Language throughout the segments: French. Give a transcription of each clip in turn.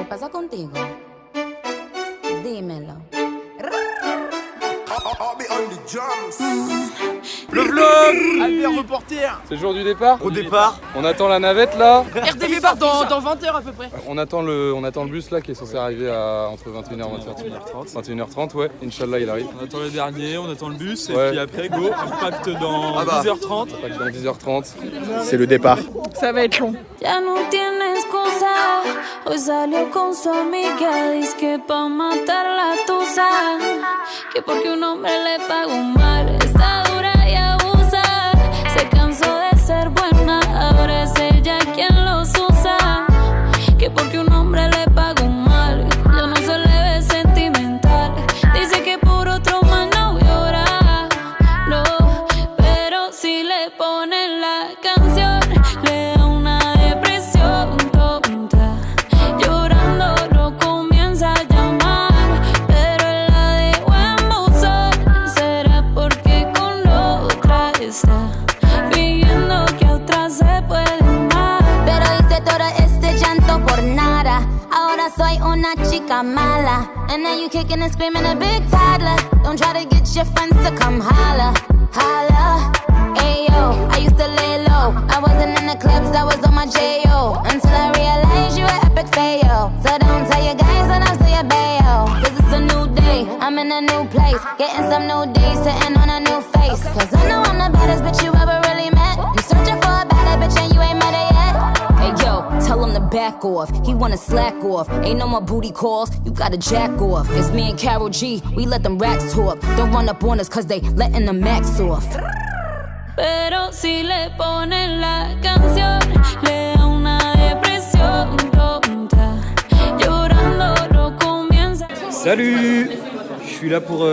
pasa contigo? Dímelo. Le vlog Albert reporter. C'est le jour du départ. Au départ. On attend la navette là. RTV part dans 20h à peu près. On attend le bus là qui est censé arriver à entre 21h et 21h30. Ouais, Inch'Allah il arrive. On attend le dernier, on attend le bus et Ouais. puis après go, impact dans 10h30. Dans 10h30. C'est le départ. Ça va être long. Ya no tiene excusa, hoy salió con su amiga, dice que pa' matar la tusa, que porque un hombre le paga un mal, está dura y abusa, se cansó de ser buena, ahora es ella quien los usa, que porque un hombre le paga un mal, ya no se le ve sentimental, dice que por otro mal no llora, no, pero si le ponen la canción, le da una depresión tonta, llorando lo comienza a llamar, pero él la dejó en buzón, será porque con la otra está, fingiendo que a otra se puede amar. Pero hice todo este llanto por nada. Ahora soy una chica mala. And now you kicking and screaming a big toddler. Don't try to get your friends to come holla, holla. Ayo, I used to lay low. I wasn't in the clubs, I was on my J.O. Until I realized you were epic fail. So don't tell your guys and I'll say your bayo. Cause it's a new day, I'm in a new place. Getting some new days, sitting on a new face. Cause I know I'm the baddest bitch you ever really met. You searching for a better bitch and you ain't met her yet. Hey yo, tell him to back off. He wanna slack off. Ain't no more booty calls, you gotta jack off. It's me and Karol G, we let them racks talk. Don't run up on us cause they letting the max off. Pero si le ponen la canción, le da una depresión tonta, llorando lo comienza. Salut! Je suis là pour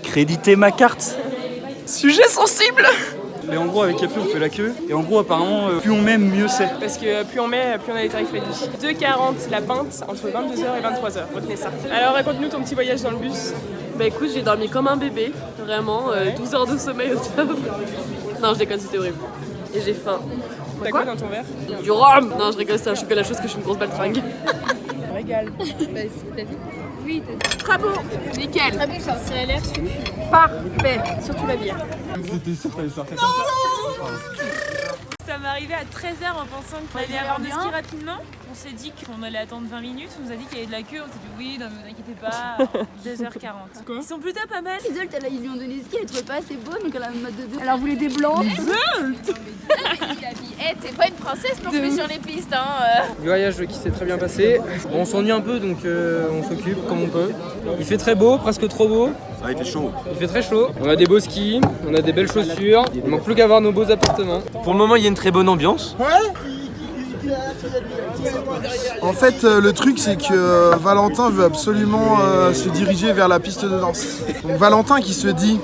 créditer ma carte. Sujet sensible. Mais en gros, avec Yapi, on fait la queue. Et en gros, apparemment, plus on met, mieux c'est. Parce que plus on met, plus on a les tarifs réduits. 2,40 la pinte entre 22h et 23h, retenez ça. Alors raconte-nous ton petit voyage dans le bus. Bah écoute, j'ai dormi comme un bébé, vraiment, 12 heures de sommeil au top. Non, je déconne, c'était horrible. Et j'ai faim. T'as quoi dans ton verre? Du rhum. Non, je rigole, c'est un chocolat chose que je suis une grosse baltringue. Régale. T'as dit? Oui, t'as dit. Très bon. Nickel. Très bon ça. Ça a l'air super. Parfait. Surtout la bière. C'était sûr que t'allais sortir comme ça. Ça m'est arrivé à 13h en pensant qu'on allait avoir de ski rapidement. On s'est dit qu'on allait attendre 20 minutes, on nous a dit qu'il y avait de la queue, on s'est dit oui, non mais vous inquiétez pas, 2h40. Quoi? Ils sont plutôt pas mal. Isolde, ils lui ont donné ce ski, elle trouvait pas assez beau, donc elle a un mode de deux. Elle en voulait des blancs. Eh, t'es pas une princesse pour jouer sur les pistes, hein. Le voyage qui s'est très bien passé. On s'ennuie un peu, donc on s'occupe comme on peut. Il fait très beau, presque trop beau. Ah, il fait chaud. Il fait très chaud. On a des beaux skis, on a des belles chaussures. Il manque plus qu'à avoir nos beaux appartements. Pour le moment, il y a une très bonne ambiance. En fait, le truc, c'est que Valentin veut absolument se diriger vers la piste de danse. Donc Valentin qui se dit,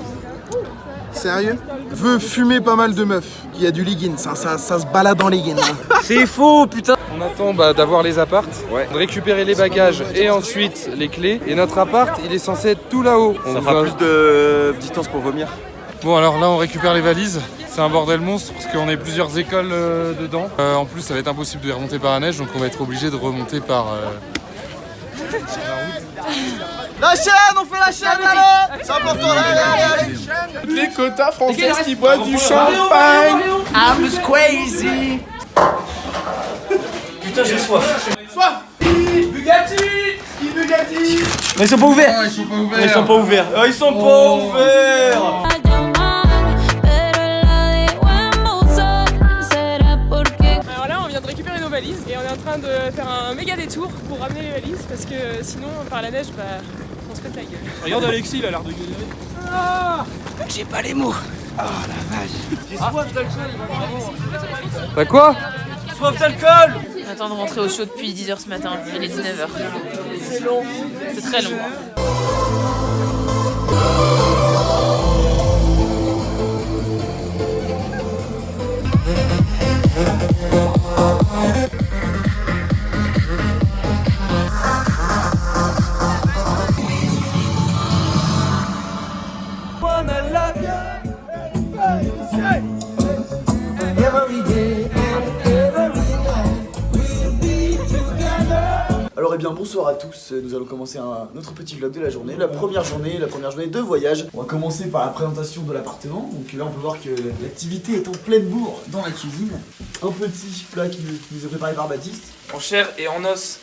sérieux, veut fumer pas mal de meufs. Il y a du liggin, ça se balade dans les gains. C'est faux, putain! On attend d'avoir les apparts, de récupérer les bagages et ensuite les clés. Et notre appart, il est censé être tout là-haut. Ça fera plus de distance pour vomir. Bon alors là on récupère les valises, c'est un bordel monstre parce qu'on est plusieurs écoles dedans. En plus ça va être impossible de les remonter par la neige donc on va être obligé de remonter par... La chaîne, on fait la chaîne, allez. C'est important, allez. Les quotas français qui boivent du champagne. I'm just crazy. Putain, j'ai soif. Soif. Bugatti. Bugatti. Mais ils sont pas ouverts! ils sont pas ouverts! Ils sont pas ouverts! Ils sont pas ouverts! Alors là, on vient de récupérer nos valises et on est en train de faire un méga détour pour ramener les valises parce que sinon, par la neige, on se pète la gueule. Regarde Alexis, il a l'air de galérer. Ah, J'ai pas les mots! Oh la vache! J'ai soif d'alcool. T'as quoi? Soif d'alcool! J'attends de rentrer au show depuis 10h ce matin, il est 19h. C'est long. C'est très long. et bien bonsoir à tous, nous allons commencer notre petit vlog de la journée, la première journée de voyage. On va commencer par la présentation de l'appartement, donc là on peut voir que l'activité est en pleine bourre dans la cuisine. Un petit plat qui nous est préparé par Baptiste. En chair et en os.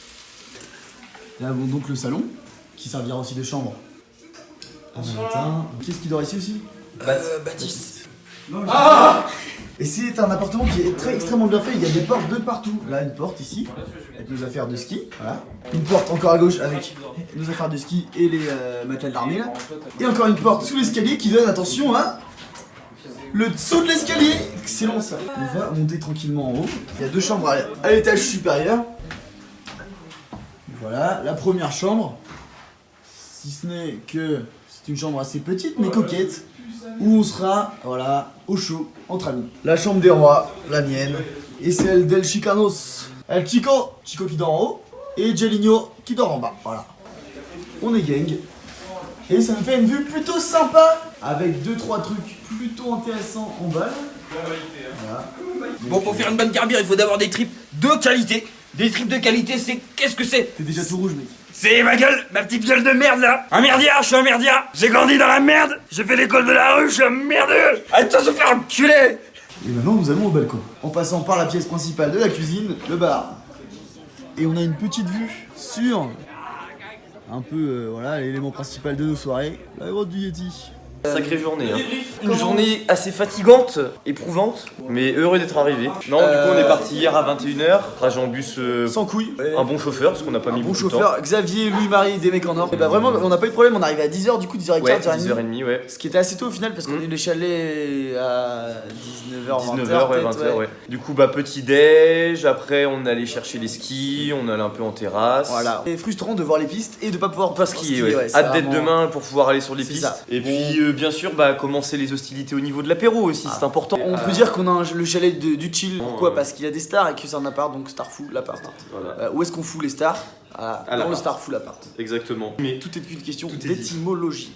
Là avons donc le salon, qui servira aussi de chambre. Qu'est-ce qui dort ici aussi? Baptiste. Ah! Et c'est un appartement qui est extrêmement bien fait, il y a des portes de partout. Là une porte ici, avec nos affaires de ski, voilà. Une porte encore à gauche avec nos affaires de ski et les matelas d'armée là. Et encore une porte sous l'escalier qui donne, attention à le saut de l'escalier. Excellent ça. On va monter tranquillement en haut. Il y a deux chambres à l'étage supérieur. Voilà, la première chambre. Si ce n'est que c'est une chambre assez petite mais coquette, où on sera, voilà, au chaud, entre amis. La chambre des rois, la mienne, et celle d'El Chicanos. El Chico qui dort en haut, et Geligno qui dort en bas, voilà. On est gang. Et ça me fait une vue plutôt sympa, avec 2-3 trucs plutôt intéressants en bas. Voilà. Bon, pour faire une bonne carbière, il faut d'abord des tripes de qualité. Des tripes de qualité, c'est... Qu'est-ce que c'est? T'es déjà tout rouge, mec. C'est ma gueule, ma petite gueule de merde là. Un merdiard, je suis un merdiard. J'ai grandi dans la merde. J'ai fait l'école de la rue, je suis un merdeux. Arrête-toi de se faire enculer. Et maintenant nous allons au balcon. En passant par la pièce principale de la cuisine, le bar. Et on a une petite vue sur un peu voilà l'élément principal de nos soirées, la grotte du Yeti. Sacrée journée, hein. Une journée assez fatigante, éprouvante, mais heureux d'être arrivé. Non, du coup on est parti hier à 21h, trajet en bus sans couilles. Un bon chauffeur, parce qu'on n'a pas mis beaucoup de temps. Xavier, Louis-Marie, des mecs en or. Et bah vraiment, on n'a pas eu de problème, on est arrivé à 10h, du coup 10h15, ouais, 10h30, ouais. Ce qui était assez tôt au final, parce qu'on a eu les chalets à 19h, 19h, ouais, 20h, ouais. Du coup, bah petit déj, après on allait chercher les skis, on allait un peu en terrasse. Voilà. C'est frustrant de voir les pistes et de pas pouvoir skier, ouais. Hâte d'être demain pour pouvoir aller sur les pistes. Ça. Et puis bien sûr, bah commencer les hostilités au niveau de l'apéro aussi, c'est important. On peut dire qu'on a le chalet du chill. Pourquoi? Parce qu'il y a des stars et que c'est un appart, donc star fout l'appart. Voilà. Où est-ce qu'on fout les stars? Dans le star fout l'appart. Exactement. Mais tout est une question d'étymologie.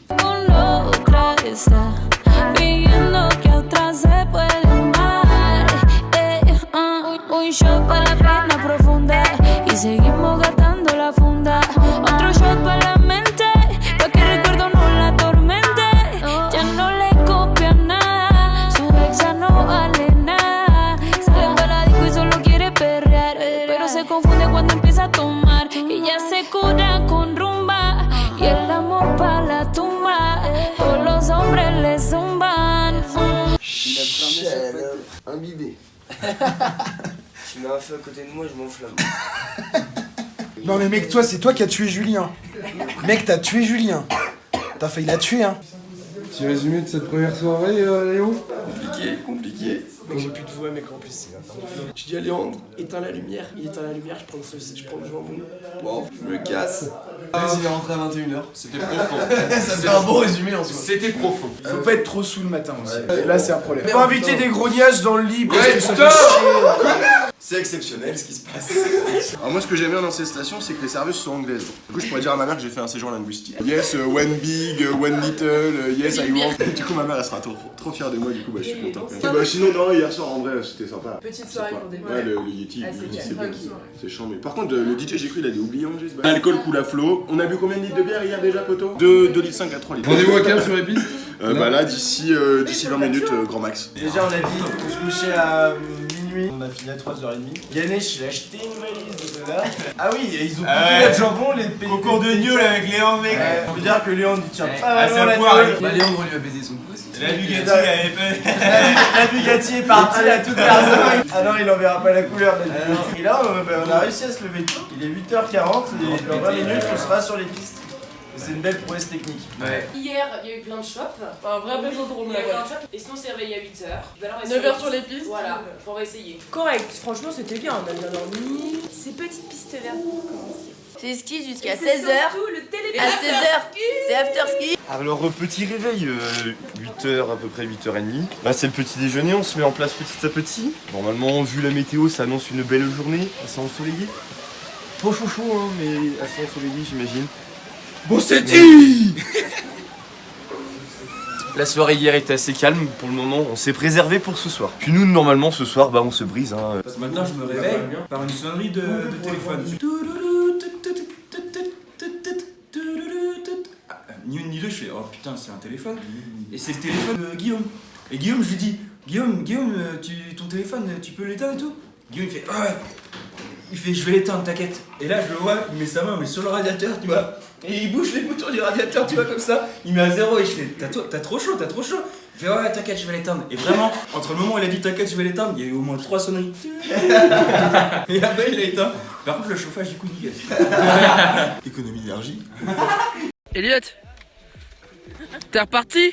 Imbibé. Tu mets un feu à côté de moi, je m'enflamme. Non mais mec, toi, c'est toi qui as tué Julien. Mec, t'as tué Julien. T'as failli la tuer, hein. Petit résumé de cette première soirée, Léo? Compliqué. Mec, j'ai plus de voix, mec, en plus, c'est là. Je dis à Léandre, éteins la lumière. Il éteint la lumière, je prends le saucisse, je prends le jambon. Wow, je me casse. Il est rentré à 21h. C'était profond. Ça fait un bon résumé en soi. C'était profond. Faut pas être trop sous le matin aussi. Et là, c'est un problème. Faut inviter des grognages dans le lit parce que ça fait chier. C'est exceptionnel ce qui se passe. Alors moi ce que j'aime bien dans ces stations c'est que les serveuses sont anglaises. Du coup je pourrais dire à ma mère que j'ai fait un séjour linguistique. Yes, one big, one little, yes I want. Du coup ma mère elle sera trop fière de moi, du coup bah je suis content. Bah sinon non, hier soir en vrai c'était sympa. Petite soirée pour des Ouais, le Yeti, c'est bien. C'est chiant mais par contre le DJ j'ai cru il a oublié Angers. L'alcool coule à flot. On a bu combien de litres de bière hier déjà poteau? 2 litres 5 à 3 litres. Rendez-vous à quelle sur les pistes? Bah là d'ici 20 minutes grand max. Déjà on a dit on se couchait à minuit, on a fini à 3h30. Ganesh il a acheté une valise de là. Ah oui, ils ont coupé le jambon, les concours de gnôle avec Léandre mec. On peut dire que Léandre il tient pas vraiment la gnôle. Bah Léandre lui a baisé son pouce. La Bugatti avait pas. La Bugatti est partie à toute personne. Ah non, il en verra pas la couleur de la Bugatti. Et là on a réussi à se lever tôt. Il est 8h40 et dans 20 minutes on sera sur les pistes. C'est une belle prouesse technique. Ouais. Hier, il y a eu plein de shops. Un vrai bésodrome là. Et sinon, on s'est réveillé à 8h. 9h sur les pistes. Voilà, on va essayer. Correct, franchement, c'était bien. On a bien dormi. Ces petites pistes vertes pour commencer. C'est ski jusqu'à 16h. À 16h, c'est after ski. Alors petit réveil, 8h à peu près 8h30. Là c'est le petit déjeuner, on se met en place petit à petit. Normalement vu la météo ça annonce une belle journée, assez ensoleillée. Pas chaud hein, mais assez ensoleillée j'imagine. Bon c'est dit. La soirée hier était assez calme pour le moment, on s'est préservé pour ce soir. Puis nous normalement ce soir bah on se brise hein. Parce que maintenant je me réveille par une sonnerie de téléphone. oh putain, c'est un téléphone. Et c'est le téléphone de Guillaume. Et Guillaume, je lui dis, Guillaume, ton téléphone, tu peux l'éteindre et tout? Guillaume, il fait, ah ouais. Il fait, je vais l'éteindre, t'inquiète. Et là, je le vois, il met sa main mais sur le radiateur, tu vois. Et il bouge les boutons du radiateur, tu vois, comme ça. Il met à 0 et je fais, t'as trop chaud, t'as trop chaud. Il fait, ouais, t'inquiète, je vais l'éteindre. Et vraiment, entre le moment où il a dit t'inquiète, je vais l'éteindre, il y a eu au moins 3 sonneries. Et après, il l'a éteint. Par contre, le chauffage, du coup, nickel. Économie d'énergie. Elliot, t'es reparti?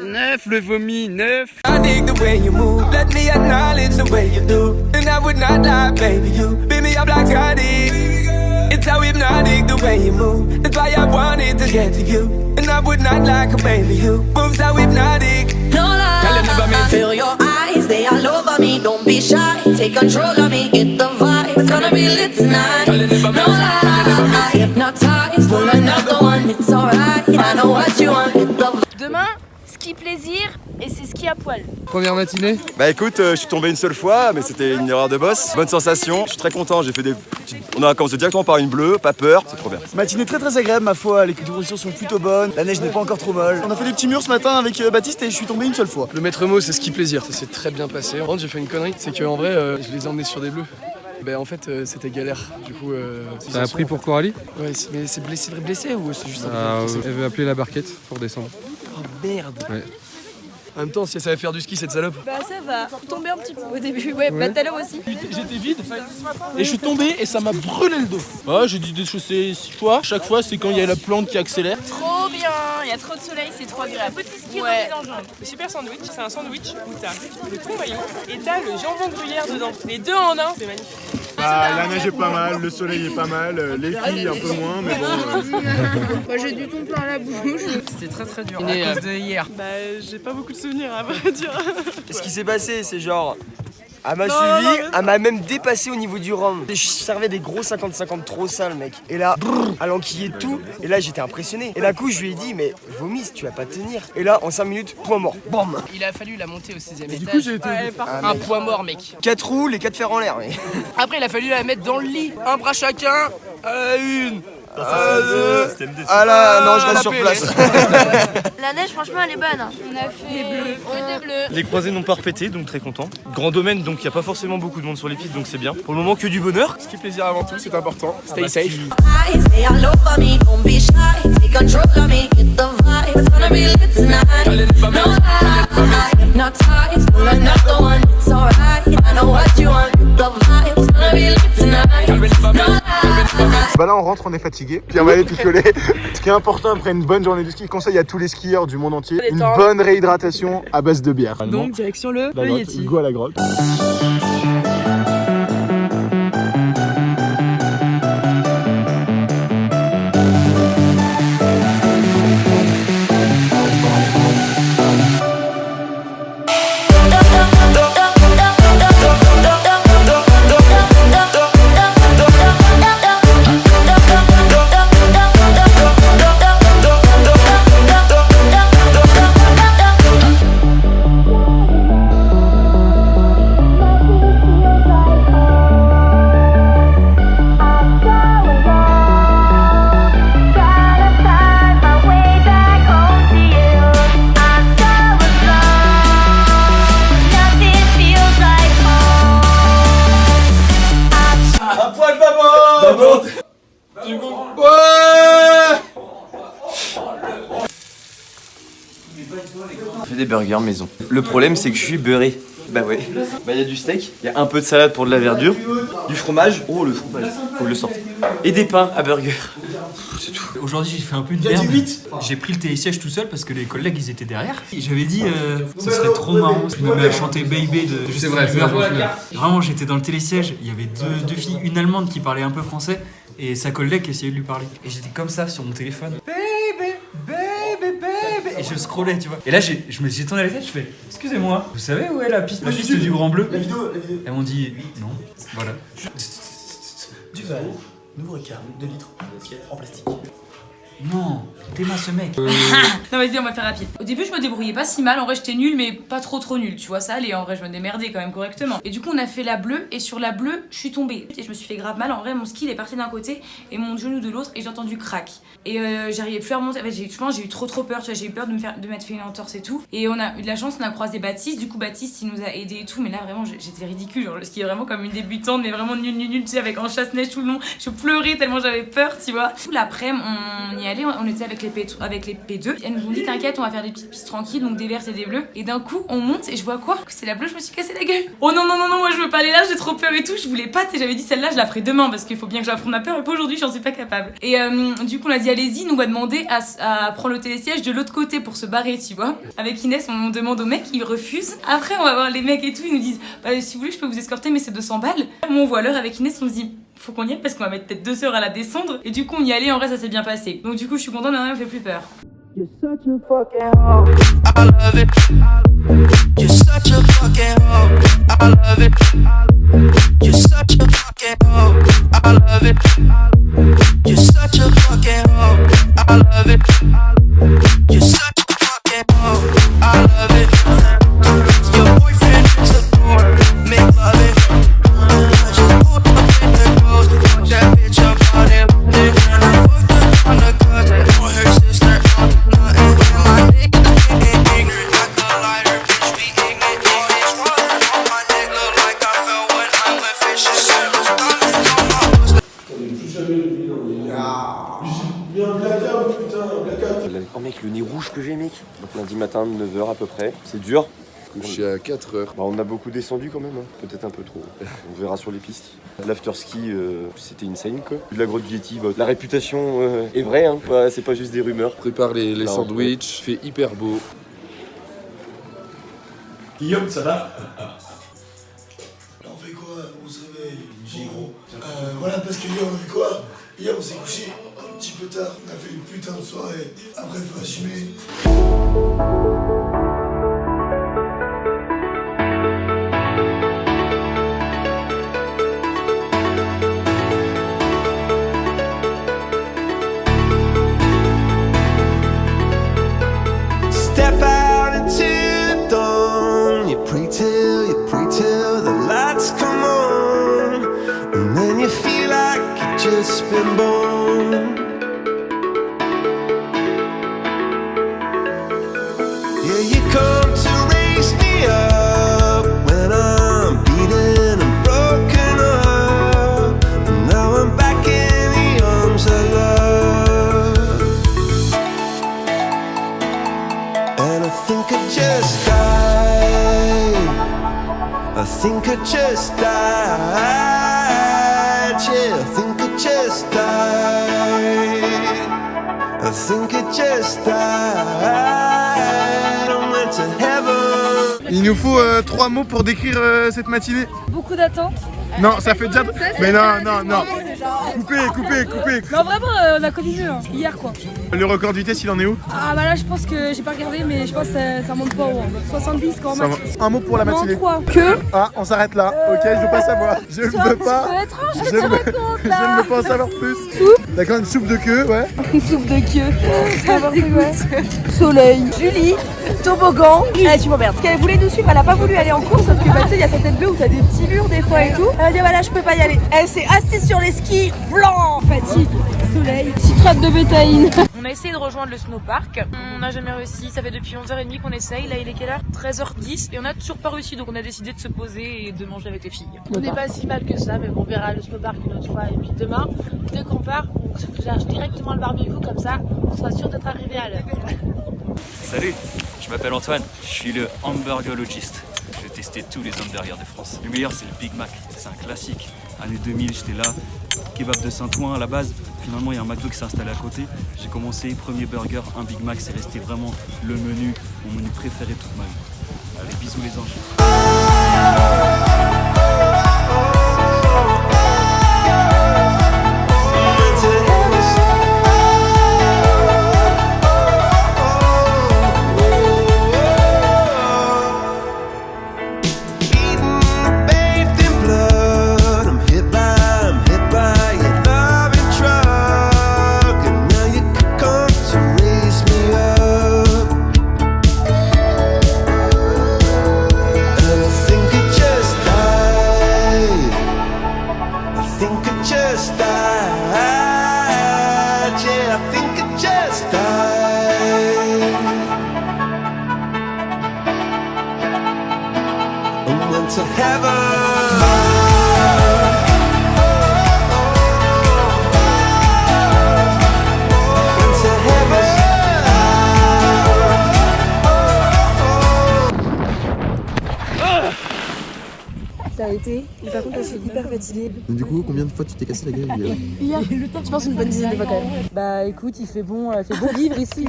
9, le vomi, 9. I dig the way you move, let me acknowledge the way you do. And I would not lie, baby, you beat me up like I did. It's how hypnotic the way you move, that's why I wanted to get to you. And I would not like a baby, you moves so hypnotic. No lie, feel your eyes, they all over me. Don't be shy, take control of me, get the vibe. It's gonna be lit tonight. No lie, hypnotized, pull another one. It's alright, I know what you want. Hit the vibe. Demain, ski plaisir et c'est ski à poil. Première matinée? Bah écoute, je suis tombé une seule fois, mais c'était une erreur de boss. Bonne sensation, je suis très content, j'ai fait des... On a commencé directement par une bleue, pas peur, c'est trop bien. Matinée très agréable ma foi, les conditions sont plutôt bonnes, la neige n'est pas encore trop molle. On a fait des petits murs ce matin avec Baptiste et je suis tombé une seule fois. Le maître mot c'est ski plaisir, ça s'est très bien passé. Par contre j'ai fait une connerie, c'est qu'en vrai je les ai emmenés sur des bleus. Ben en fait c'était galère, du coup... T'as appris pour Coralie? Ouais, mais c'est blessé ou c'est juste Elle veut appeler la barquette pour descendre. Oh merde. Ouais. En même temps, si elle savait faire du ski, cette salope. Bah ça va, tomber un petit peu au début, ouais. Bah tout à l'heure aussi. J'étais vide et je suis tombé et ça m'a brûlé le dos. Ouais, j'ai dû déchausser 6 fois. Chaque fois, c'est quand il y a la plante qui accélère. Trop bien, il y a trop de soleil, c'est trop agréable. Petit ski remise en jambe. Le super sandwich, c'est un sandwich où t'as le thon maillot et t'as le jambon gruyère dedans. Les deux en un, c'est magnifique. Bah, la neige est pas mal, le soleil est pas mal, les filles un peu moins, mais bon. Moi j'ai du thon plein la bouche. C'était très dur à cause de hier. Bah j'ai pas beaucoup de souvenirs à vrai dire. Ce qui s'est passé, c'est genre... Elle m'a suivi, elle m'a même dépassé au niveau du rhum. Je servais des gros 50-50 trop sales, mec. Et là, elle enquillait tout. Et là, j'étais impressionné. Et d'un coup, je lui ai dit, mais vomis, tu vas pas tenir. Et là, en 5 minutes, point mort. Bam. Il a fallu la monter au 16e étage. Du coup, j'ai été... Un point mort, mec. 4 roues, les 4 fers en l'air, mais... Après, il a fallu la mettre dans le lit. Un bras chacun. Une. Ah là, non, je reste sur place. La neige, franchement, elle est bonne. On a fait des bleus. Les croisés n'ont pas repété, donc très content. Grand domaine, donc il n'y a pas forcément beaucoup de monde sur les pistes, donc c'est bien. Pour le moment, que du bonheur. Ski plaisir avant tout, c'est important. Stay safe. Eyes, they all over me. Don't be shy, take control of me, get the vibe. It's gonna be lit tonight. No lie, hypnotized, pull another one. It's alright, I know what you want. Hit the vibe. It's gonna be lit tonight. No lie. Bah là on rentre, on est fatigué, puis on va aller picoler. Ce qui est important après une bonne journée de ski, conseil à tous les skieurs du monde entier, une bonne réhydratation à base de bière. Donc direction le Yeti. Go à la grotte. On fait des burgers maison. Le problème, c'est que je suis beurré. Bah ouais. Bah il y a du steak, il y a un peu de salade pour de la verdure, du fromage. Oh le fromage, faut que je le sorte. Et des pains à burger. C'est tout. Aujourd'hui j'ai fait un peu une merde. J'ai pris le télésiège tout seul parce que les collègues ils étaient derrière. J'avais dit ce serait trop marrant. Je me mets à chanter Baby de C'est vrai, c'est vrai. Vraiment j'étais dans le télésiège, il y avait deux filles, une allemande qui parlait un peu français et sa collègue qui essayait de lui parler. Et j'étais comme ça sur mon téléphone. Et je scrollais, tu vois. Et là, j'ai tourné la tête, je fais excusez-moi, vous savez où est la piste du Grand Bleu? La vidéo. Elles m'ont dit non. Voilà. Du verre, nouveau carme, 2 litres, en plastique. Non, t'aimes ce mec. Non vas-y, on va faire rapide. Au début je me débrouillais pas si mal, en vrai j'étais nulle mais pas trop nulle, tu vois, ça allait, en vrai je me démerdais quand même correctement. Et du coup on a fait la bleue et sur la bleue je suis tombée et je me suis fait grave mal, en vrai mon ski il est parti d'un côté et mon genou de l'autre et j'ai entendu crack. Et j'arrivais plus à remonter, en fait, j'ai eu trop peur, tu vois, j'ai eu peur de m'être fait une entorse et tout. Et on a eu de la chance, on a croisé Baptiste, du coup Baptiste il nous a aidé et tout, mais là vraiment j'étais ridicule, genre, le ski est vraiment comme une débutante mais vraiment nulle, tu sais, avec en chasse-neige tout le long, je pleurais tellement j'avais peur, tu vois. Du coup l'après-midi on y allait, on était avec les P2, elles nous ont dit t'inquiète on va faire des petites pistes tranquilles, donc des vertes et des bleues, et d'un coup on monte et je vois quoi, c'est la bleue, je me suis cassé la gueule. Oh non moi je veux pas aller là, j'ai trop peur et tout, je voulais pas, et j'avais dit celle-là je la ferai demain parce qu'il faut bien que j'affronte ma peur et pas aujourd'hui, j'en suis pas capable. Et du coup on a dit allez-y, nous on va demander à prendre le télésiège de l'autre côté pour se barrer, tu vois. Avec Inès on demande au mec, il refuse. Après on va voir les mecs et tout, ils nous disent bah si vous voulez je peux vous escorter mais c'est 200 balles. Moi on voit l'heure avec Inès, on se dit faut qu'on y aille parce qu'on va mettre peut-être 2 heures à la descendre, et du coup on y allait, en vrai ça s'est bien passé. Donc du coup je suis contente, maintenant elle me fait plus peur. You're such a fucking hoe. I love it. You're such a fucking hoe. I love it. You're such a fucking hoe. I love it. You're such a fucking hoe. I love it. You're such a fucking hoe. I love it. Your boyfriend is a whore. Make love it. Just pulled up in the clothes. Fuck that bitch up on him. Then I fucked her on the cousin. On her sister. Oh mec, le nez rouge que j'ai mec. Donc lundi matin, 9h à peu près. C'est dur. Je suis à 4h. Bah, on a beaucoup descendu quand même, hein. Peut-être un peu trop. On verra sur les pistes. L'afterski, c'était insane quoi. De la grotte Yeti, bah, la réputation est vraie, hein. C'est pas juste des rumeurs. Prépare les sandwichs, fait hyper beau. Guillaume, ça va? On fait quoi? On se réveille, gros. Voilà, parce que hier on fait quoi? Hier on s'est couché un petit peu tard, on a fait une putain de soirée. Après faut assumer. Step out into the dawn. You pray till the lights come on, and then you feel like you just been born. Yeah, you come to raise me up when I'm beaten and broken up, and now I'm back in the arms of love. And I think I just died. I think I just died. Yeah, I think I just died. I think I just died. I went to heaven. Il nous faut 3 mots pour décrire cette matinée. Beaucoup d'attentes. Non, ça fait déjà... Mais non. Coupez. Non vraiment on a connu mieux, hein. Hier quoi. Le record de vitesse il en est où? Ah bah là je pense que j'ai pas regardé mais je pense que ça monte pas haut, hein. 70 quand même. Un mot pour la matinée. 3. Que. Ah, on s'arrête là. Ok, je veux pas savoir. Je ne veux pas. Je ne veux pas en savoir plus. Soupe. D'accord, une soupe de queue, ouais. Une soupe de queue. Soleil. Julie. Toboggan. Eh, tu m'emmerdes. Parce qu'elle voulait nous suivre, elle a pas voulu aller en course, sauf que bah, tu sais, il y a cette tête bleue où t'as des petits murs des fois et tout. Elle a dit voilà, je peux pas y aller. Elle s'est assise sur les skis, blanc. Fatigue. Soleil. Citrate de bétaïne. On a essayé de rejoindre le snowpark, on n'a jamais réussi, ça fait depuis 11h30 qu'on essaye, là il est quelle heure? 13h10 et on a toujours pas réussi, donc on a décidé de se poser et de manger avec les filles. On n'est pas si mal que ça, mais on verra le snowpark une autre fois. Et puis demain, dès qu'on part, on se cherche directement le barbecue, comme ça on sera sûr d'être arrivé à l'heure. Salut, je m'appelle Antoine, je suis le hamburgerologiste. J'ai testé tous les hamburgers de France. Le meilleur c'est le Big Mac, c'est un classique. Année 2000 j'étais là, kebab de Saint-Ouen à la base. Finalement il y a un McDo qui s'est installé à côté. J'ai commencé, premier burger, un Big Mac, c'est resté vraiment le menu, mon menu préféré toute ma vie. Allez, bisous les anges. Run to heaven. Ça a été, mais par contre, je suis hyper fatiguée. Donc, du coup, combien de fois tu t'es cassé la gueule Hier, je pense une bonne dizaine de fois quand même. Bah écoute, il fait bon vivre ici.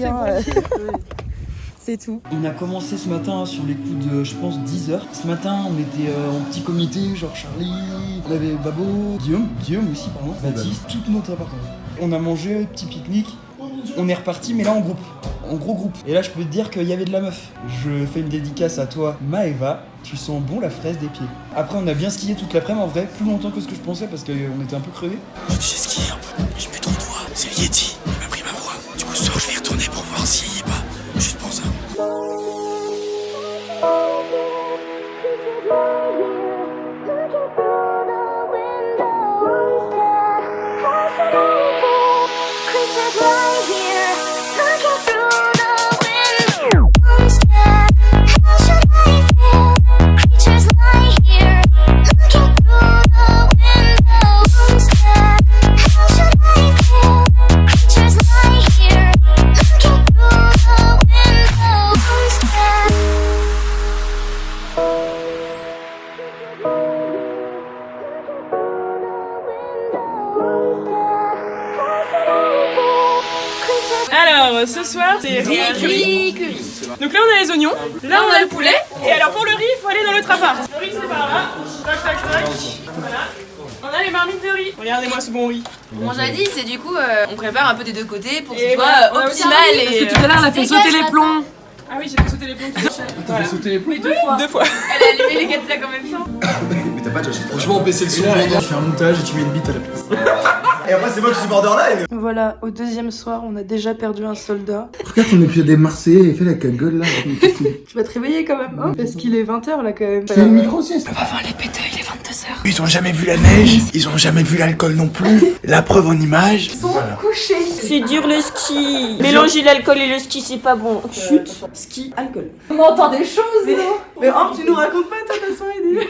C'est tout. On a commencé ce matin sur les coups de, je pense, 10h. Ce matin, on était en petit comité, genre Charlie, on avait Babo, Guillaume aussi, pardon, Baptiste, toute notre appartement. On a mangé, petit pique-nique, on est reparti, mais là en groupe, en gros groupe. Et là, je peux te dire qu'il y avait de la meuf. Je fais une dédicace à toi, Maëva. Tu sens bon la fraise des pieds. Après, on a bien skié toute l'après-midi en vrai, plus longtemps que ce que je pensais parce qu'on était un peu crevés. J'ai skié un peu, j'ai plus trop de voix. C'est le Yeti, il m'a pris ma voix. Du coup, ce soir, je vais y retourner pour voir s'il y est pas. Juste pour ça. Alors, ce soir, c'est riz et curry. Donc là, on a les oignons, là, on a le poulet. Et alors, pour le riz, il faut aller dans l'autre appart. Le riz, c'est par là. Tac, tac, tac. Voilà. On a les marmites de riz. Regardez-moi ce bon riz. Mon jadis, c'est du coup, on prépare un peu des deux côtés pour que ce Et soit voilà, on a aussi un optimal. riz, parce que tout à l'heure, on a fait sauter les plombs. Ah oui, j'ai fait sauter les plombs. T'as fait sauter les plombs? Deux fois. Elle a allumé les 4 plaques en même temps. Mais t'as pas déjà acheté. Franchement, baisser le son. Tu fais un montage et tu mets une bite à la place. Et après, c'est moi qui suis borderline. Voilà, au deuxième soir, on a déjà perdu un soldat. Regarde ton épisode des Marseillais et fais la cagole là. Tu vas te réveiller quand même, hein, parce qu'il est 20h là quand même. Fais une micro-sieste. On va voir les péteux, il est 22h. Ils ont jamais vu la neige, ils ont jamais vu l'alcool non plus. La preuve en image. Ils sont couchés. C'est dur le ski. Mélanger l'alcool et le ski, c'est pas bon. Chut. Ski, alcool. On entend des choses, non? Mais Ambre, tu nous racontes pas ta façon, Eddie.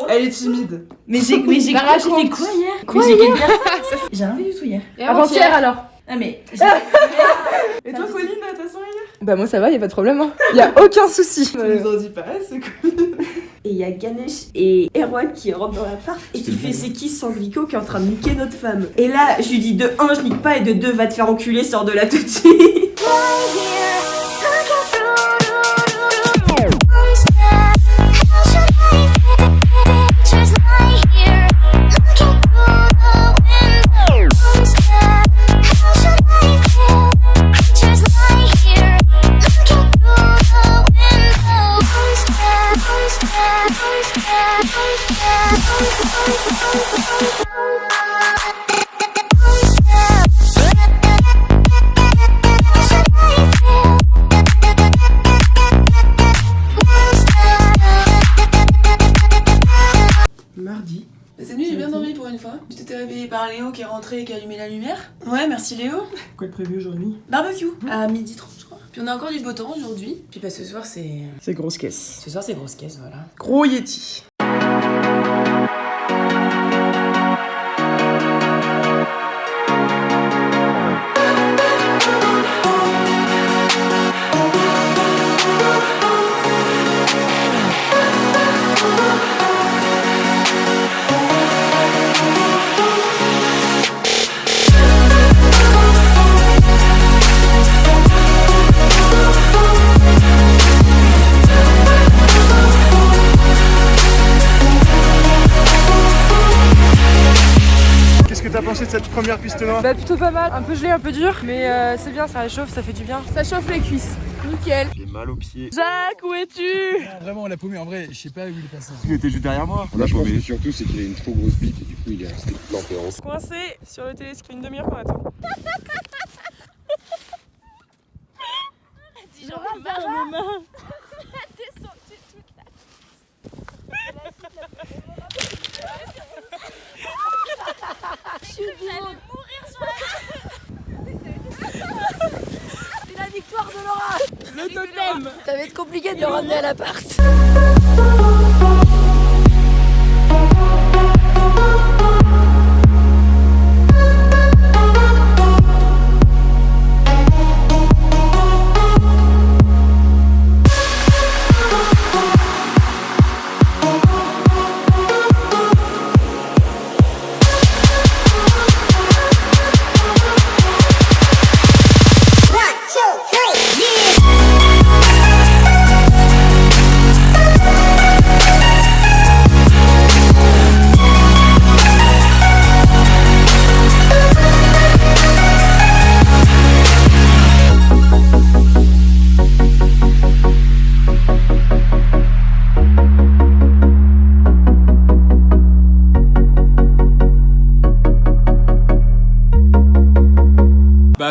Elle est timide. Mais j'ai quoi hier? Quoi Mais j'ai hier? bien ça. J'ai rien vu du tout hier. Avant-hier alors. Ah mais. Et toi, Pauline, ta façon hier? Bah moi ça va, y'a pas de problème. Hein. Y'a aucun souci. Tu nous en dis pas, c'est cool. Et il y a Ganesh et Erwan qui rentrent dans l'appart et qui fait ses kisses sans Vico qui est en train de niquer notre femme. Et là, je lui dis de 1, je nique pas, et de 2, va te faire enculer, sors de là tout de suite. Mardi. Cette nuit j'ai bien dormi pour une fois. Tu t'étais réveillée par Léo qui est rentré et qui a allumé la lumière. Ouais, merci Léo. Quoi de prévu aujourd'hui? Barbecue à 12h30 je crois. Puis on a encore du beau temps aujourd'hui. Puis bah ce soir c'est... C'est grosse caisse. Ce soir c'est grosse caisse, voilà. Gros Yeti. T'as pensé de cette première piste noire? Bah plutôt pas mal, un peu gelé, un peu dur, mais c'est bien, ça réchauffe, ça fait du bien. Ça chauffe les cuisses, nickel. J'ai mal aux pieds. Jacques, où es-tu? Vraiment, on l'a paumé en vrai, je sais pas où il est passé. Il était juste derrière moi. Là, je pense que surtout, c'est qu'il a une trop grosse bite et du coup, il est resté planté en. Coincé sur le téléski, une demi-heure qu'on attend. J'en ai marre mes mains. Descendu toute la J'allais mourir sur la C'est la victoire de Laura. Le totem. Ça va être compliqué de le ramener à l'appart.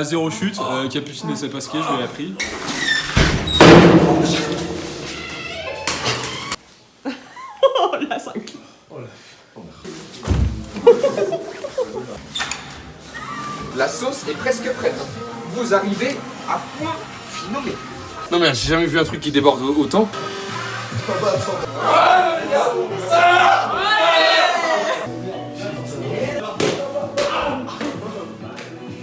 0 chute. Capucine ne sait pas skier, je l'ai appris. Oh la 5. La sauce est presque prête. Vous arrivez à point finale. Non mais j'ai jamais vu un truc qui déborde autant.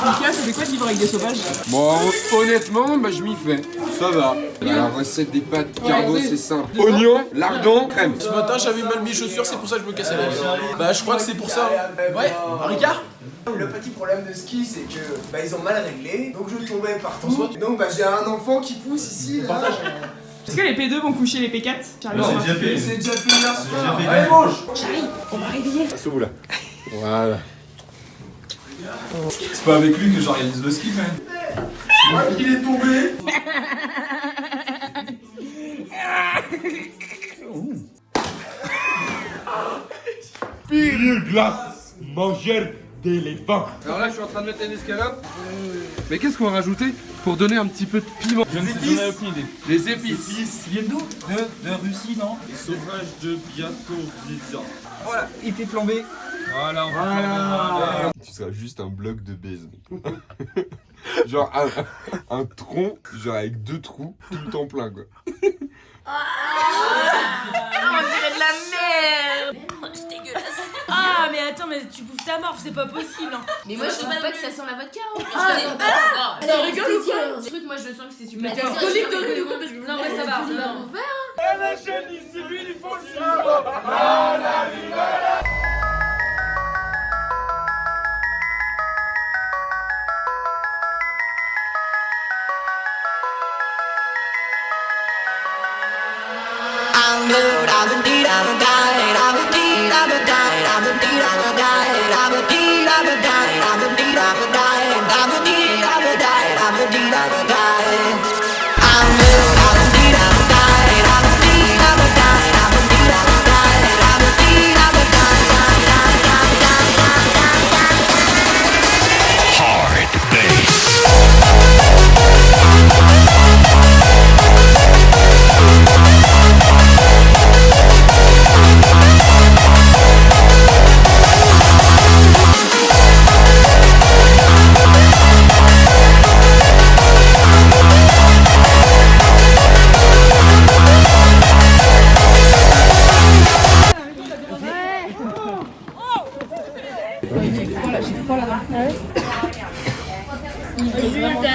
Lucas, ça fait quoi de vivre avec des sauvages? Bon, honnêtement, bah, je m'y fais. Ça va. La recette des pâtes carbo, c'est simple. Oignon, lardon, crème. Ce matin, j'avais mal mes chaussures, c'est pour ça que je me cassais la gueule. Bah, je crois que c'est pour ça. Ouais, Ricard? Le petit problème de ski, c'est que bah, ils ont mal réglé, donc je tombais partout. Donc bah, j'ai un enfant qui pousse ici. Là. Est-ce que les P2 vont coucher les P4? Non, c'est déjà fait. C'est déjà fait hier soir. Allez, mange. J'arrive, on va réveiller. Passe au bout là. Voilà. C'est pas avec lui que j'organise le ski, quand même. C'est moi qui l'ai tombé. Pire glace, mangeur d'éléphant. Alors là, je suis en train de mettre une escalope. Mais qu'est-ce qu'on va rajouter pour donner un petit peu de piment? J'en ai aucune idée. Les épices. Ils viennent d'où? De Russie, non? Les sauvages de Biatovica. Voilà, il fait flamber. Voilà, on va flamber. Tu seras juste un bloc de baise. Genre un tronc, genre avec 2 trous, tout le temps plein quoi. On dirait de la merde. Oh, c'est dégueulasse. Ah, mais attends, mais tu bouffes ta morphe, c'est pas possible. Hein. Mais moi je trouve pas que ça sent la vodka. Ça rigole ou quoi? Ce truc, moi je le sens que c'est super. Mais t'es alcoolique de rue du coup parce que non, mais ça va. La chaîne ici, il faut le suivre. La vie,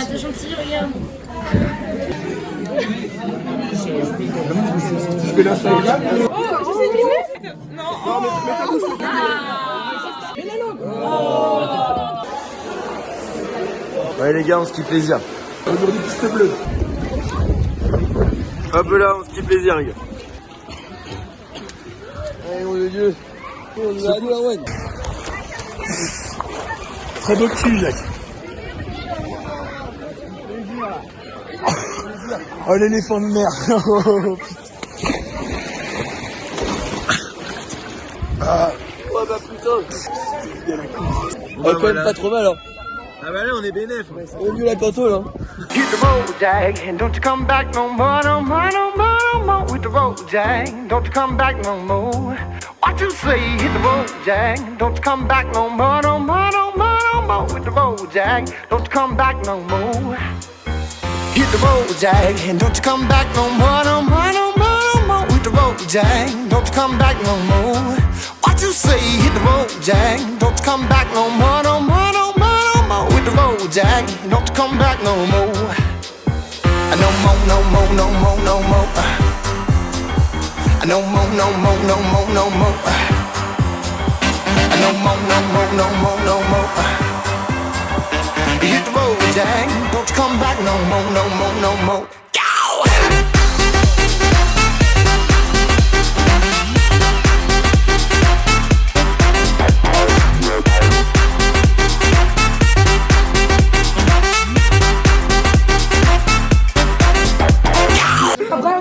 T'es gentil, regarde. Tu fais l'Instagram? Ouais les gars, on ski plaisir. Aujourd'hui piste bleue. Hop là, on ski plaisir les gars. Allez mon dieu. On y va à nous la one. Très beau cul, Jacques. Oh l'éléphant de mer. Oh bah putain. Oh quand même pas trop mal hein. Ah bah là on est bénéf. On est mieux la canto là. Hit the road, Jack, and don't you come back no more, no more, no more, no more. With the road, Jack, don't you come back no more. What you say? Hit the road, Jack, don't you come back no more, no more, no more, no more. With the road, Jack, don't you come back no more. Hit the road, Jack, and don't you come back no more, no more, no more, no more. With the road, Jack, don't you come back no more. What you say? Hit the road, Jack, don't you come back no more, no more, no more, no more. With the road, Jack, don't you come back no more. No more, no more, no more, no more. No more, no more, no more, no more. No more, no more, no more, no more. Hit the road, Jack, don't you come back no more, no more, no more.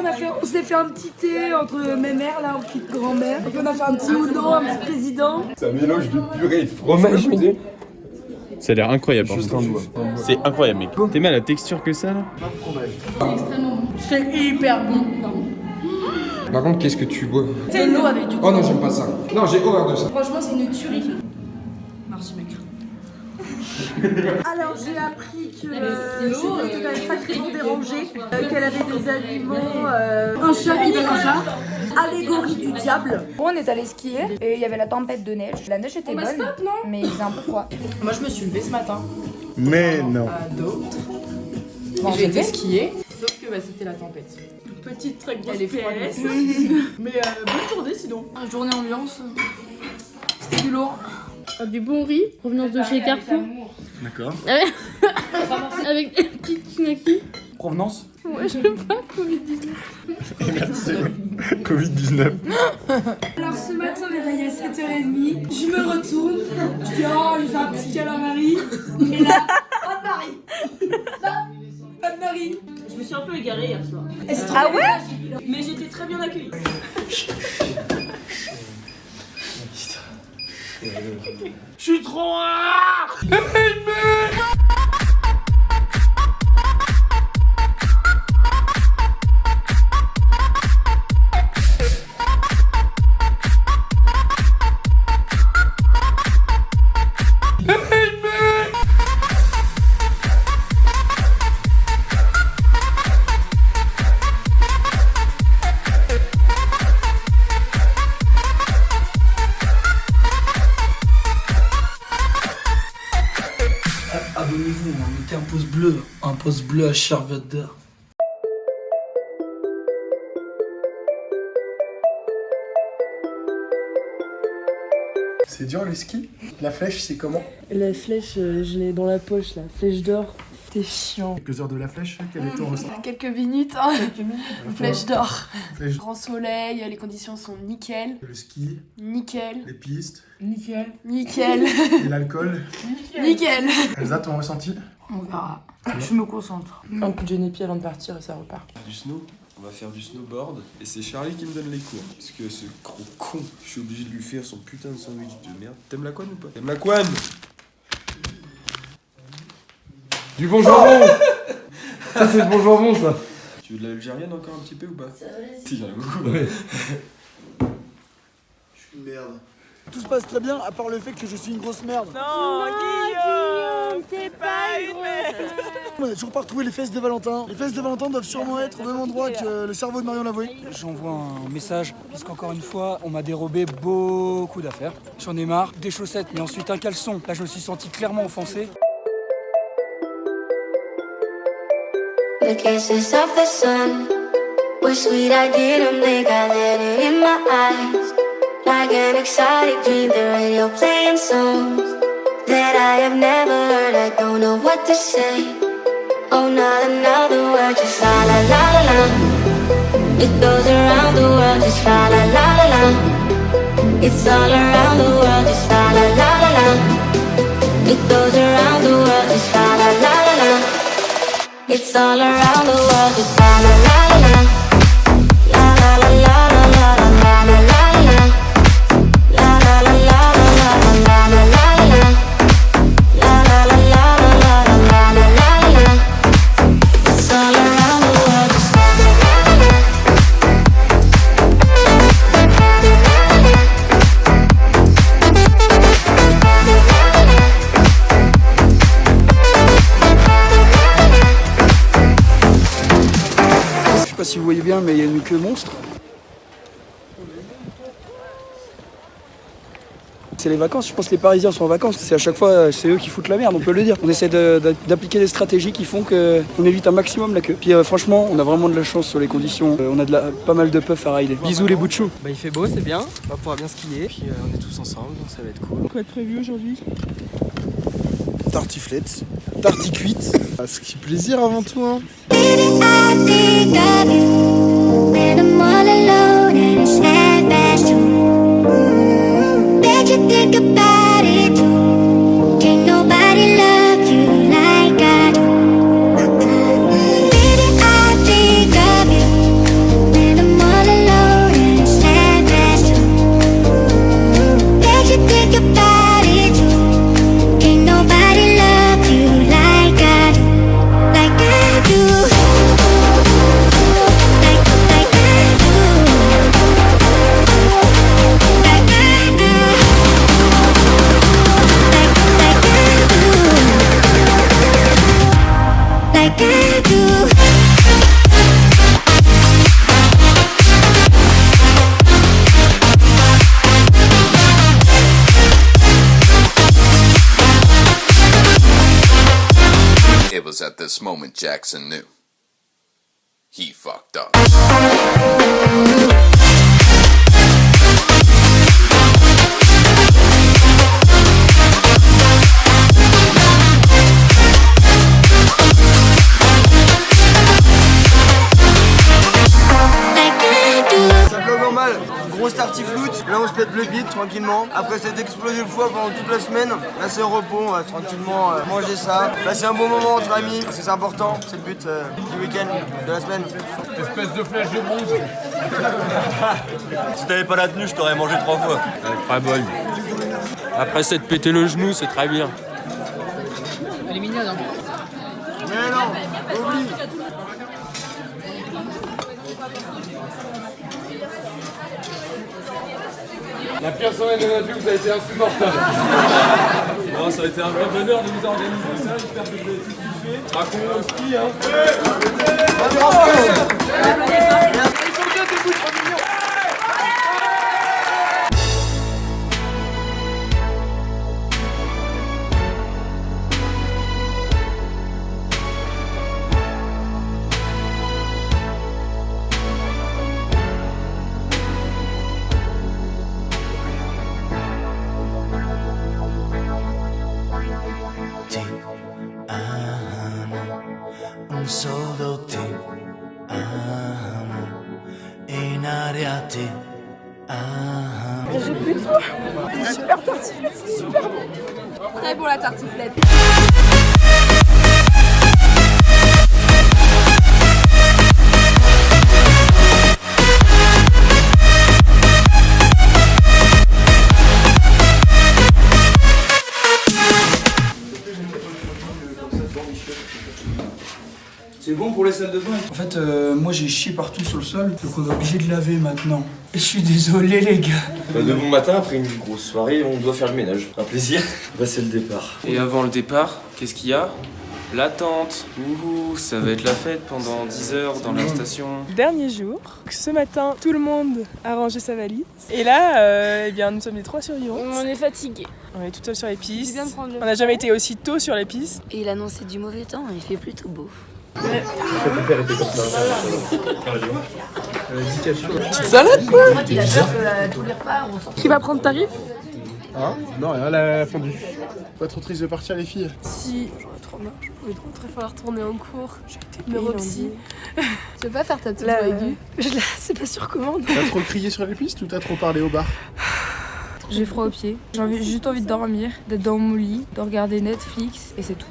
Après on s'est fait un petit thé entre mes mères là, en petite grand-mère. Et puis on a fait un petit uno, un petit président. C'est un mélange de purée et de fromage. Ça a l'air incroyable. Juste un doigt. C'est incroyable, mec. T'aimes la texture que ça, là? C'est extrêmement bon. C'est hyper bon. Par contre, qu'est-ce que tu bois? C'est l'eau avec du Oh non, j'aime pas ça. Non, j'ai horreur de ça. Franchement, c'est une tuerie. Merci, mec. Alors j'ai appris que Julie était quand même sacrément dérangée, qu'elle avait des animaux, un chat qui donne un chat, allégorie du diable. Bon, on est allé skier et il y avait la tempête de neige. La neige était bonne, mais il faisait un peu froid. Moi je me suis levée ce matin. Mais non. D'autres. Bon, J'ai été c'était skier, sauf que c'était la tempête. Petite très grosse PS. Mais bonne journée sinon. Journée ambiance. C'était du lourd. Du bon riz, provenance de chez Carrefour. D'accord. Avec des petites knackis. Provenance? Ouais, je sais pas, Covid-19. Merci. Covid-19. Alors ce matin, réveillé à 7h30, je me retourne, je dis oh, je fais un petit câlin à Marie. Et là, pas de Marie. Non, pas de Marie. Je me suis un peu égarée hier soir. Ah ouais? Mais j'étais très bien accueillie. Je suis trop Abonnez-vous, mettez un pouce bleu à Charvader. C'est dur le ski? La flèche, c'est comment? La flèche, je l'ai dans la poche, la flèche d'or. C'était chiant. Quelques heures de la flèche, quel est ton ressenti? Quelques minutes, hein. Flèche d'or. Flèche- Grand soleil, les conditions sont nickel. Le ski, Nickel. les pistes, Nickel. Nickel. et l'alcool. Nickel. Elsa, ton ressenti? On verra. Je me concentre. Un coup de Genepi avant de partir et ça repart. Du snow, on va faire du snowboard et c'est Charlie qui me donne les cours. Parce que ce gros con, je suis obligé de lui faire son putain de sandwich de merde. T'aimes la couenne ou pas? T'aimes la couenne? Du bon jambon. Ça, c'est le bon jambon, ça. Tu veux de l'algérienne encore un petit peu ou pas? Ça va, vas-y. Si, j'en ai beaucoup. Ouais. Je suis une merde. Tout se passe très bien, à part le fait que je suis une grosse merde. Non, Guillaume, t'es pas une merde. On a toujours pas retrouvé les fesses de Valentin. Les fesses de Valentin doivent sûrement être au même endroit que le cerveau de Marion Lavoie. J'envoie un message, puisqu'encore une fois, on m'a dérobé beaucoup d'affaires. J'en ai marre, des chaussettes, mais ensuite un caleçon. Là, je me suis senti clairement offensé. The kisses of the sun were sweet, I didn't think I let it in my eyes. Like an exotic dream, the radio playing songs that I have never heard, I don't know what to say. Oh, not another word, just la la la la la. It goes around the world, just la la la la la. It's all around the world, just la la la la la. It goes around the world, just la la la la la. It's all around the world, just la la la la la. La la la la la la la la la la. La la la la la la la la la la. La la la la la la la la la la. It's all around the world, just la la la la la. Je sais pas si vous voyez bien, mais il y a une queue monstre. C'est les vacances, je pense que les Parisiens sont en vacances. C'est à chaque fois, c'est eux qui foutent la merde, on peut le dire. On essaie d'appliquer des stratégies qui font qu'on évite un maximum la queue. Puis franchement, on a vraiment de la chance sur les conditions. On a pas mal de puffs à rider. Bisous les bouts de chou. Bah il fait beau, c'est bien, on va pouvoir bien skier. Puis on est tous ensemble, donc ça va être cool. Quoi de prévu aujourd'hui? Tartiflette, tarticuite. Ce qui plaisir avant tout, hein. When I'm all alone and it's half past 2. Bet you think about it too. Can't nobody love you like I do. Baby, I think of you. When I'm all alone and it's half past 2. Bet you think about it too. Can't nobody love you like I this moment Jackson knew. He fucked up. Ça vlog en mal, grosse tartifloute, là on se pète le bide tranquillement. Après s'être explosé le foie pendant toute la semaine, là c'est au repos, on va tranquillement manger ça. Là c'est un bon moment entre amis, parce que c'est important, c'est le but du week-end, de la semaine. Espèce de flèche de bronze. Si t'avais pas la tenue, je t'aurais mangé 3 fois. Très bonne. Après s'être pété le genou, c'est très bien. Elle est mignonne, hein. Mais non, oublie. La pire soirée de notre vie, vous avez été insupportable. Non, ça a été un vrai bonheur de vous organiser ça. J'espère que vous avez tout kiffé. Raconte au ski, hein. Un solo ti amo, in aria ti amo. J'ai plus de voix. C'est super tartiflette, c'est super bon. Très bon la tartiflette. C'est bon pour les salles de bain. En fait, moi j'ai chié partout sur le sol, donc on est obligé de laver maintenant. Et je suis désolé les gars. De bon matin, après une grosse soirée, on doit faire le ménage. Un plaisir. Bah c'est le départ. Et avant le départ, qu'est-ce qu'il y a? L'attente. Ouh, ça va être la fête pendant 10 heures dans la station. Dernier jour. Ce matin, tout le monde a rangé sa valise. Et là, eh bien, nous sommes les 3 survivants. On est fatigués. On est tout seul sur les pistes. Je viens de prendre le On n'a jamais été aussi tôt sur les pistes. Et il annonçait du mauvais temps, il fait plutôt beau. Ton père était comme ça. Petite salade quoi. Moi, il a peur que tous les repas, on s'en. Qui va prendre tarif? Hein? Non, rien, elle a fondu. Pas trop triste de partir, les filles? Si, j'aurais trop marre. Je pouvais trop très falloir retourner en cours. Neuropsy. Tu veux pas faire ta petite voix aiguë? C'est pas sur commande. T'as trop crié sur les pistes ou t'as trop parlé au bar? J'ai froid aux pieds. J'ai juste envie de dormir, d'être dans mon lit, de regarder Netflix et c'est tout.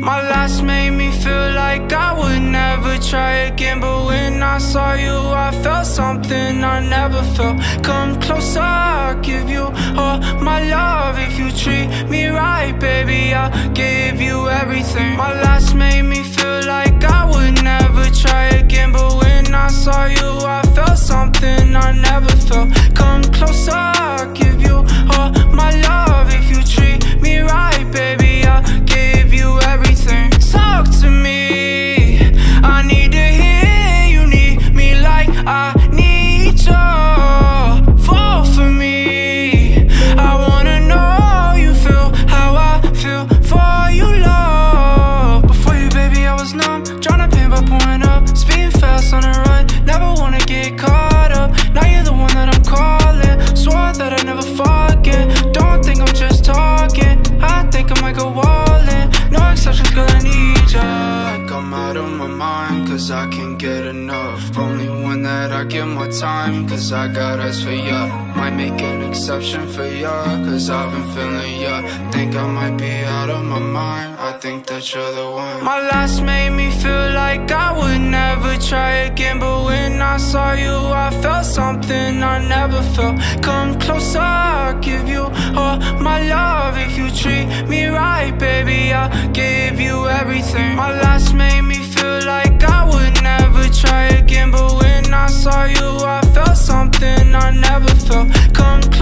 My last made me feel like I would never try again. But when I saw you, I felt something I never felt. Come closer, I'll give you all my love. If you treat me right, baby, I'll give you everything. My last made me feel like I would never try again. But when I saw you, I felt something I never felt. Come closer, I'll give you all my love. If you treat me right, baby, I'll give you everything. Talk to me, I need to hear you need me like I need you. Fall for me, I wanna know you feel how I feel for you, love. Before you, baby, I was numb, tryna pain by pouring up, speeding fast on the run, never wanna get caught up. Now you're the one that I'm calling, swore that I never forget. Don't think I'm just talking, I think I might go all in. No exceptions, girl, I need ya. Like I'm out of my mind, cause I can't get enough. Only one that I give my time, cause I got eyes for ya. Might make an exception for ya, cause I've been feeling ya. Think I might be out of my mind, I think that you're the one. My last made me feel like I would never try again. But when I saw you, I felt something I never felt. Come closer, I'll give you all my love. If you treat me right, baby, I'll give you everything. My last made me feel like I would never try again. But when I saw you, I felt something I never felt. Come closer.